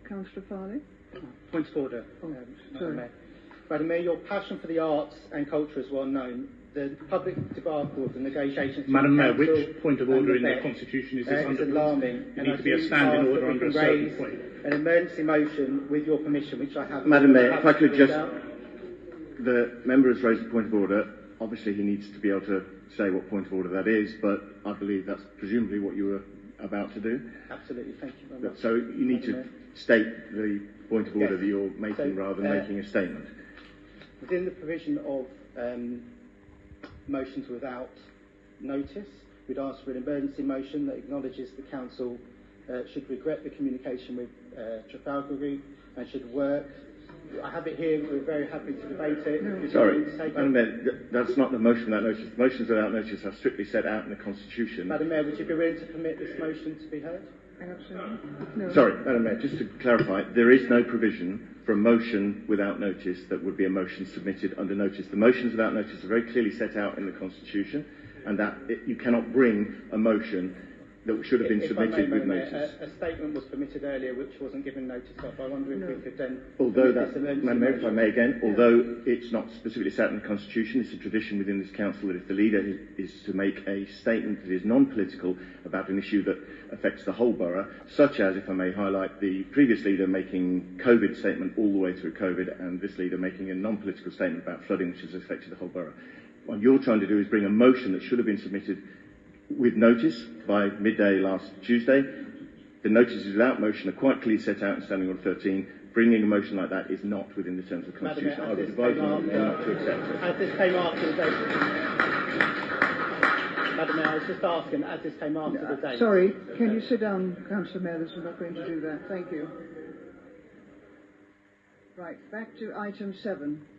Councillor Farley. Point of order, Madam Mayor. Madam Mayor, your passion for the arts and culture is well known. The public debacle of the negotiations... Madam Mayor, which point of order in the Constitution is this under? It's alarming. You need to be a standing order under a certain point. An emergency motion with your permission, which I have... Madam Mayor, if I could just... The member has raised a point of order. Obviously, he needs to be able to say what point of order that is, but I believe that's presumably what you were about to do. Absolutely, thank you very much. So you need to state the point of order that you're making rather than making a statement. Within the provision of motions without notice, we'd ask for an emergency motion that acknowledges the Council should regret the communication with Trafalgar Group and should work. I have it here, we're very happy to debate it. Sorry, Madam Mayor, that's not the motion without notice. The motions without notice are strictly set out in the Constitution. Madam Mayor, would you be willing to permit this motion to be heard? Absolutely. No. Sorry, Madam Mayor, just to clarify, there is no provision for a motion without notice that would be a motion submitted under notice. The motions without notice are very clearly set out in the Constitution, and that you cannot bring a motion that should have been submitted with notice. A statement was permitted earlier which wasn't given notice of. I wonder if we could then... Although that, Madam Mayor, if I may again, although it's not specifically set in the Constitution, it's a tradition within this Council that if the leader is to make a statement that is non-political about an issue that affects the whole borough, such as, if I may highlight, the previous leader making COVID statement all the way through COVID, and this leader making a non-political statement about flooding which has affected the whole borough. What you're trying to do is bring a motion that should have been submitted with notice by midday last Tuesday. The notices without motion are quite clearly set out in Standing Order 13. Bringing a motion like that is not within the terms of the Constitution. I would advise you not to accept it. As this came after the date... Madam Mayor, I was just asking, as this came after the date... Sorry, can you sit down, Councillor Mathers? We're not going to do that. Thank you. Right, back to item 7.